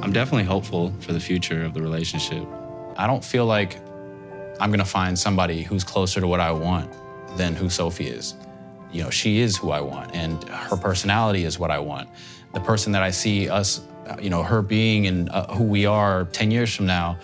I'm definitely hopeful for the future of the relationship. I don't feel like I'm gonna find somebody who's closer to what I want than who Sophie is. You know, she is who I want, and her personality is what I want. The person that I see us, you know, her being and who we are 10 years from now,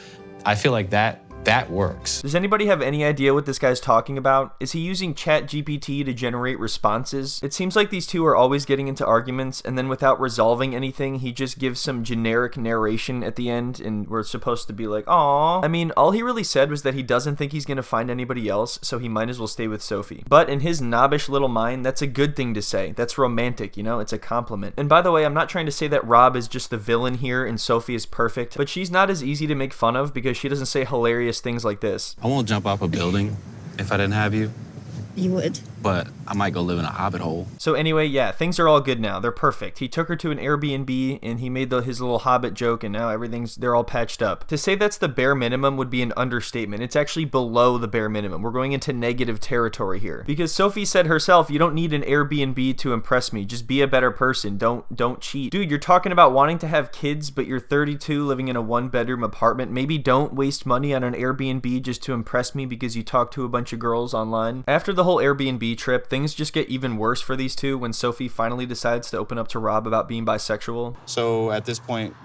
I feel like that works. Does anybody have any idea what this guy's talking about? Is he using ChatGPT to generate responses? It seems like these two are always getting into arguments, and then without resolving anything, he just gives some generic narration at the end, and we're supposed to be like, aww. I mean, all he really said was that he doesn't think he's gonna find anybody else, so he might as well stay with Sophie. But in his knobbish little mind, that's a good thing to say. That's romantic, you know? It's a compliment. And by the way, I'm not trying to say that Rob is just the villain here and Sophie is perfect, but she's not as easy to make fun of because she doesn't say hilarious things like this. I won't jump off a building if I didn't have you. You would. But I might go live in a hobbit hole. So anyway, yeah, things are all good now. They're perfect. He took her to an Airbnb and he made his little hobbit joke, and now they're all patched up. To say that's the bare minimum would be an understatement. It's actually below the bare minimum. We're going into negative territory here. Because Sophie said herself, you don't need an Airbnb to impress me. Just be a better person. Don't cheat. Dude, you're talking about wanting to have kids, but you're 32 living in a 1-bedroom apartment. Maybe don't waste money on an Airbnb just to impress me because you talked to a bunch of girls online. After the whole Airbnb trip, things just get even worse for these two when Sophie finally decides to open up to Rob about being bisexual. So at this point,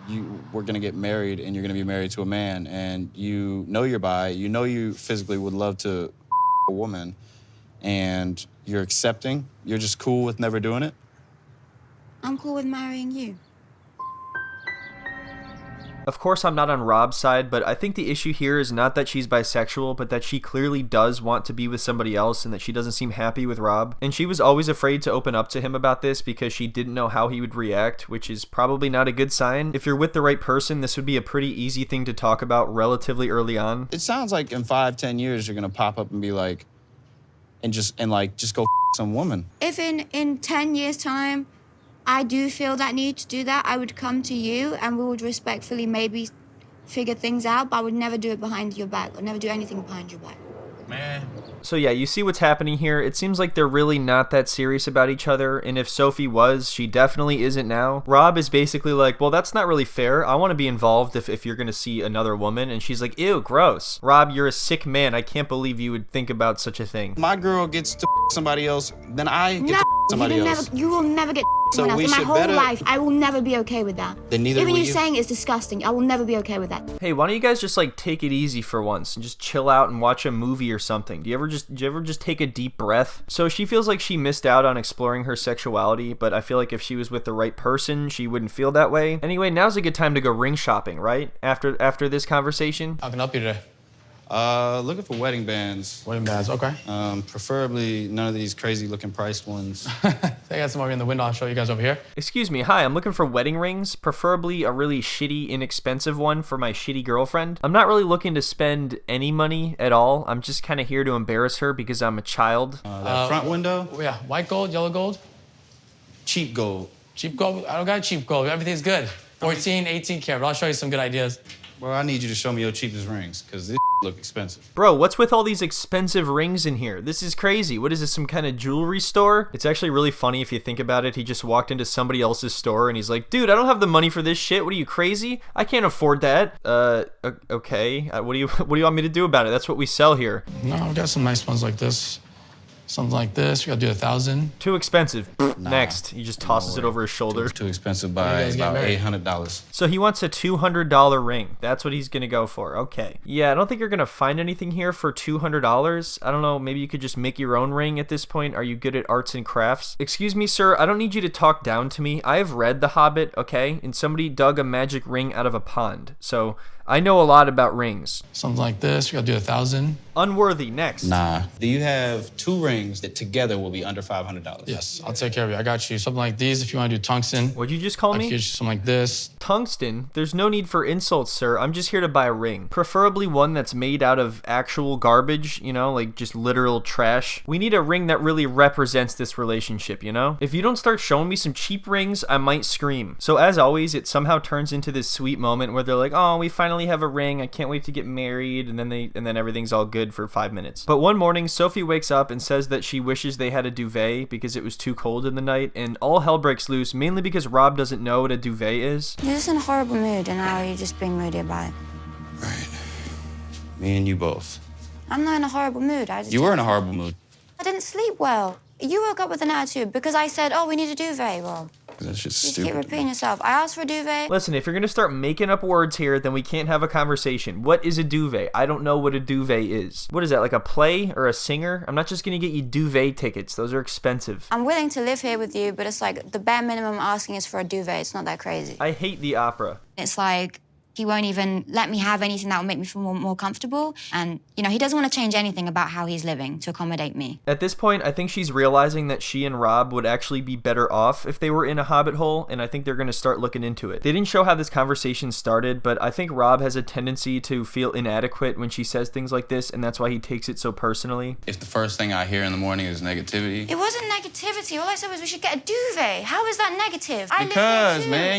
we're gonna get married, and you're gonna be married to a man, and you know you're bi, you know you physically would love to a woman, and you're accepting, you're just cool with never doing it? I'm cool with marrying you. Of course, I'm not on Rob's side, but I think the issue here is not that she's bisexual, but that she clearly does want to be with somebody else and that she doesn't seem happy with Rob. And she was always afraid to open up to him about this because she didn't know how he would react, which is probably not a good sign. If you're with the right person, this would be a pretty easy thing to talk about relatively early on. It sounds like in 5-10 years, you're gonna pop up and be like, just go some woman. If in 10 years' time, I do feel that need to do that, I would come to you and we would respectfully maybe figure things out, but I would never do it behind your back. I'd never do anything behind your back. Man. So yeah, you see what's happening here. It seems like they're really not that serious about each other, and if Sophie was, she definitely isn't now. Rob is basically like, well, that's not really fair. I want to be involved if you're gonna see another woman, and she's like, ew, gross. Rob, you're a sick man. I can't believe you would think about such a thing. My girl gets to somebody else, then I get to somebody else. You will never get So someone else. we In my should whole better- life, I will never be okay with that. Then neither Even will you you. saying it's disgusting, I will never be okay with that. Hey, why don't you guys just like take it easy for once and just chill out and watch a movie or something? Do you ever just take a deep breath? So she feels like she missed out on exploring her sexuality, but I feel like if she was with the right person, she wouldn't feel that way. Anyway, now's a good time to go ring shopping, right? After this conversation. How can I help you today? Looking for wedding bands. Wedding bands, okay. Preferably none of these crazy looking priced ones. They got some over in the window. I'll show you guys over here. Excuse me, hi, I'm looking for wedding rings, preferably a really shitty, inexpensive one for my shitty girlfriend. I'm not really looking to spend any money at all. I'm just kind of here to embarrass her because I'm a child. That front window, Yeah, white gold, yellow gold. cheap gold. Cheap gold, I don't got cheap gold. Everything's good. 14, 18 karat. I'll show you some good ideas. Well, I need you to show me your cheapest rings, because this look expensive. Bro, what's with all these expensive rings in here? This is crazy. What is this, some kind of jewelry store? It's actually really funny if you think about it. He just walked into somebody else's store and he's like, dude, I don't have the money for this shit. What are you, crazy? I can't afford that. Okay. What do you want me to do about it? That's what we sell here. No, I've got some nice ones like this. Something like this. We gotta do 1,000. Too expensive. Next. He just tosses it over his shoulder. Too expensive by guys get about married? $800. So he wants a $200 ring. That's what he's gonna go for. Okay. Yeah, I don't think you're gonna find anything here for $200. I don't know, maybe you could just make your own ring at this point. Are you good at arts and crafts? Excuse me, sir, I don't need you to talk down to me. I have read The Hobbit, okay? And somebody dug a magic ring out of a pond. So I know a lot about rings. Something like this. We gotta do 1,000. Unworthy, next. Nah. Do you have 2 rings that together will be under $500? Yes, I'll take care of you. I got you. Something like these if you wanna do tungsten. What'd you just call I can me? get you something like this. Tungsten? There's no need for insults, sir. I'm just here to buy a ring. Preferably one that's made out of actual garbage, you know, like just literal trash. We need a ring that really represents this relationship, you know? If you don't start showing me some cheap rings, I might scream. So as always, it somehow turns into this sweet moment where they're like, oh, we finally have a ring. I can't wait to get married. And then everything's all good for 5 minutes. But one morning, Sophie wakes up and says that she wishes they had a duvet because it was too cold in the night. And all hell breaks loose, mainly because Rob doesn't know what a duvet is. You're just in a horrible mood, and now you're just being moody about it. Right. Me and you both. I'm not in a horrible mood. You were in a horrible mood. I didn't sleep well. You woke up with an attitude because I said, oh, we need a duvet. Well, That's just you stupid. keep repeating yourself. I asked for a duvet. Listen, if you're gonna start making up words here, then we can't have a conversation. What is a duvet? I don't know what a duvet is. What is that, like a play or a singer? I'm not just gonna get you duvet tickets. Those are expensive. I'm willing to live here with you, but it's like the bare minimum asking is for a duvet. It's not that crazy. I hate the opera. It's like he won't even let me have anything that will make me feel more comfortable. And, you know, he doesn't want to change anything about how he's living to accommodate me. At this point, I think she's realizing that she and Rob would actually be better off if they were in a hobbit hole, and I think they're going to start looking into it. They didn't show how this conversation started, but I think Rob has a tendency to feel inadequate when she says things like this, and that's why he takes it so personally. If the first thing I hear in the morning is negativity. It wasn't negativity. All I said was we should get a duvet. How is that negative? Because, man,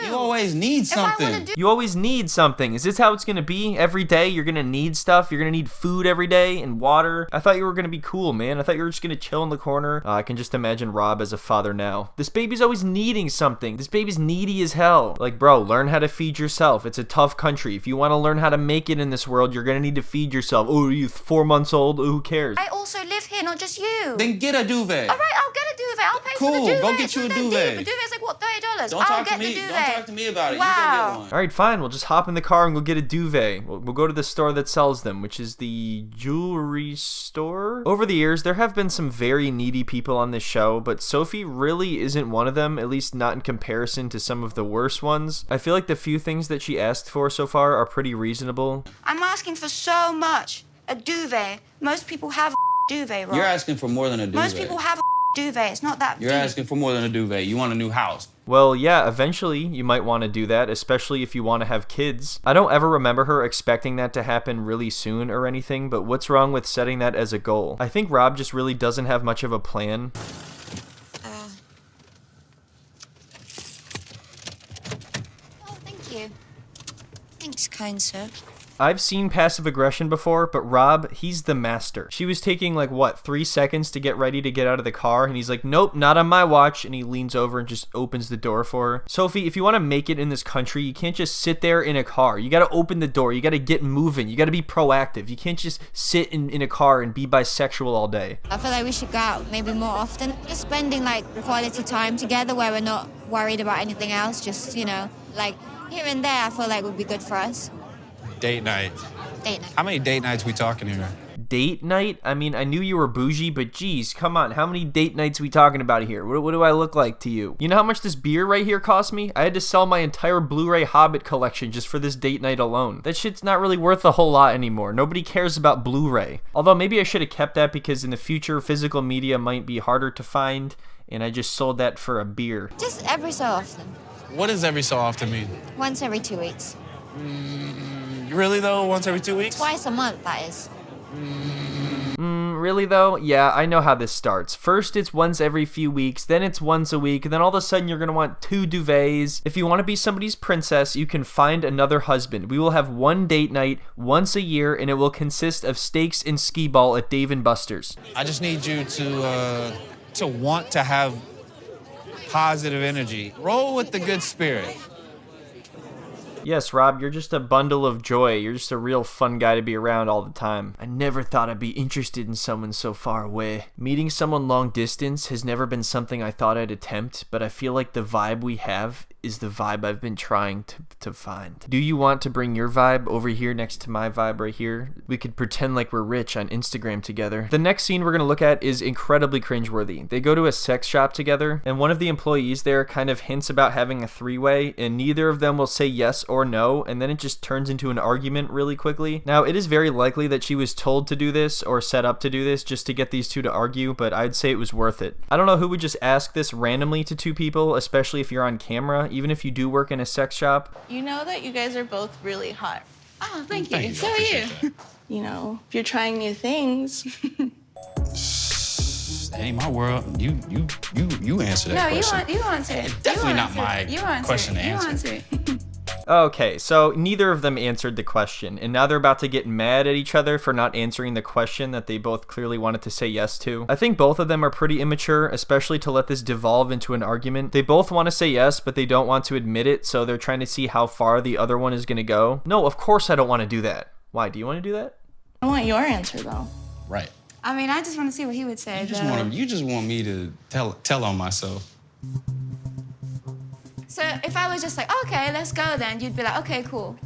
you always need something. You always need something. Is this how it's going to be? Every day you're going to need stuff? You're going to need food every day and water? I thought you were going to be cool, man. I thought you were just going to chill in the corner. I can just imagine Rob as a father now. This baby's always needing something. This baby's needy as hell. Like, bro, learn how to feed yourself. It's a tough country. If you want to learn how to make it in this world, you're going to need to feed yourself. Oh, are you 4 months old? Who cares? I also live here, not just you. Then get a duvet. All right, I'll get a duvet. I'll pay for the Cool, duvet. go get you a duvet. The duvet's like, what, $30? Don't talk to me. Don't talk to me about it. Wow. You go get one. All right, fine. We'll just hop in the car and we'll get a duvet. We'll go to the store that sells them, which is the jewelry store. Over the years, there have been some very needy people on this show, but Sophie really isn't one of them, at least not in comparison to some of the worst ones. I feel like the few things that she asked for so far are pretty reasonable. I'm asking for so much. A duvet. Most people have a duvet, right? You're asking for more than a duvet. Most people have a duvet. It's not that You're deep. asking for more than a duvet. You want a new house. Well, yeah, eventually you might want to do that, especially if you want to have kids. I don't ever remember her expecting that to happen really soon or anything, but what's wrong with setting that as a goal? I think Rob just really doesn't have much of a plan. Oh, thank you. Thanks, kind sir. I've seen passive aggression before, but Rob, he's the master. She was taking like, what, 3 seconds to get ready to get out of the car, and he's like, nope, not on my watch, and he leans over and just opens the door for her. Sophie, if you want to make it in this country, you can't just sit there in a car. You got to open the door. You got to get moving. You got to be proactive. You can't just sit in a car and be bisexual all day. I feel like we should go out maybe more often. Just spending like quality time together where we're not worried about anything else. Just, you know, like here and there I feel like would be good for us. Date night. Date night. How many date nights we talking here? Date night? I mean, I knew you were bougie, but geez, come on. How many date nights we talking about here? What do I look like to you? You know how much this beer right here cost me? I had to sell my entire Blu-ray Hobbit collection just for this date night alone. That shit's not really worth a whole lot anymore. Nobody cares about Blu-ray. Although maybe I should have kept that because in the future, physical media might be harder to find, and I just sold that for a beer. Just every so often. What does every so often mean? Once every 2 weeks. Really though? Once every 2 weeks? Twice a month, that is. Really though? Yeah, I know how this starts. First it's once every few weeks, then it's once a week, and then all of a sudden you're gonna want 2 duvets. If you want to be somebody's princess, you can find another husband. We will have 1 date night once a year, and it will consist of steaks and skee ball at Dave & Buster's. I just need you to want to have positive energy. Roll with the good spirit. Yes, Rob, you're just a bundle of joy. You're just a real fun guy to be around all the time. I never thought I'd be interested in someone so far away. Meeting someone long distance has never been something I thought I'd attempt, but I feel like the vibe we have is the vibe I've been trying to find. Do you want to bring your vibe over here next to my vibe right here? We could pretend like we're rich on Instagram together. The next scene we're going to look at is incredibly cringeworthy. They go to a sex shop together, and one of the employees there kind of hints about having a 3-way, and neither of them will say yes or no, and then it just turns into an argument really quickly. Now, it is very likely that she was told to do this or set up to do this just to get these two to argue, but I'd say it was worth it. I don't know who would just ask this randomly to 2 people, especially if you're on camera, even if you do work in a sex shop. You know that you guys are both really hot. Oh, thank you. Thank you. So are you. You know, if you're trying new things. Ain't my world. You answer that question. You answer it. Definitely not my question to answer. You answer it. Okay, so neither of them answered the question, and now they're about to get mad at each other for not answering the question that they both clearly wanted to say yes to. I think both of them are pretty immature, especially to let this devolve into an argument. They both want to say yes, but they don't want to admit it, so they're trying to see how far the other one is going to go. No, of course I don't want to do that. Why, do you want to do that? I want your answer though. Right. I mean, I just want to see what he would say. You just want me to tell on myself. So if I was just like, okay, let's go then, you'd be like, okay, cool.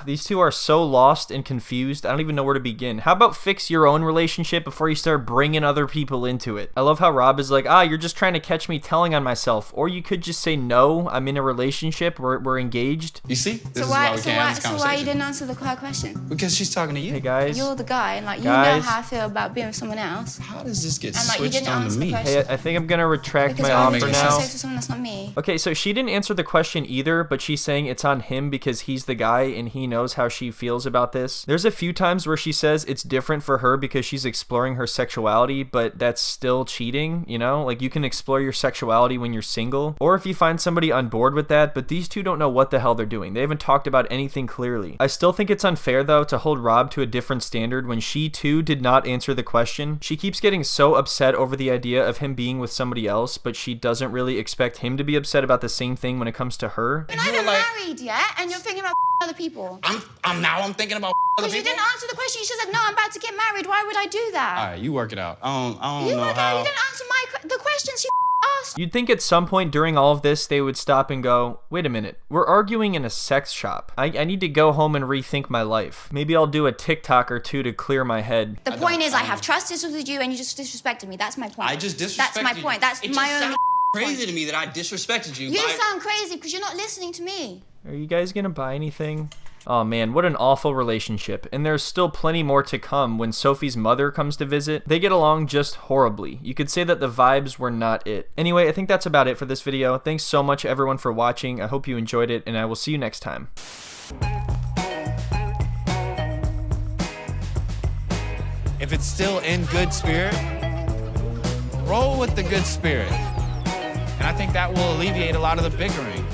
These two are so lost and confused, I don't even know where to begin. How about fix your own relationship before you start bringing other people into it? I love how Rob is like, you're just trying to catch me telling on myself. Or you could just say, no, I'm in a relationship, we're engaged. You see? This So why you didn't answer the question? Because she's talking to you. Hey guys. You're the guy, and like, you Guys. know how I feel about being with someone else. How does this get And like, you switched didn't on to answer the me? question. Hey, I think I'm gonna retract Because my you're offer having now. sex with someone that's not me. Okay, so she didn't answer the question either, but she's saying it's on him because he's the guy and he knows how she feels about this. There's a few times where she says it's different for her because she's exploring her sexuality, but that's still cheating, you know? Like, you can explore your sexuality when you're single, or if you find somebody on board with that, but these two don't know what the hell they're doing. They haven't talked about anything clearly. I still think it's unfair, though, to hold Rob to a different standard when she, too, did not answer the question. She keeps getting so upset over the idea of him being with somebody else, but she doesn't really expect him to be upset about the same thing when it comes to her. You're not even married yet, and you're thinking about other people. I'm thinking about other Because you people. didn't answer the question. You just said, no, I'm about to get married. Why would I do that? All right, you work it out. I don't You know work out. how. You didn't answer the questions you asked. You'd think at some point during all of this, they would stop and go, wait a minute, we're arguing in a sex shop. I need to go home and rethink my life. Maybe I'll do a TikTok or two to clear my head. The point is, I have trust issues with you, and you just disrespected me. That's my point. I just disrespected That's my you. point. That's It my just only sounds crazy to me that I disrespected you. You by- sound crazy because you're not listening to me. Are you guys gonna buy anything? Oh man, what an awful relationship. And there's still plenty more to come when Sophie's mother comes to visit. They get along just horribly. You could say that the vibes were not it. Anyway, I think that's about it for this video. Thanks so much everyone for watching. I hope you enjoyed it, and I will see you next time. If it's still in good spirit, roll with the good spirit. And I think that will alleviate a lot of the bickering.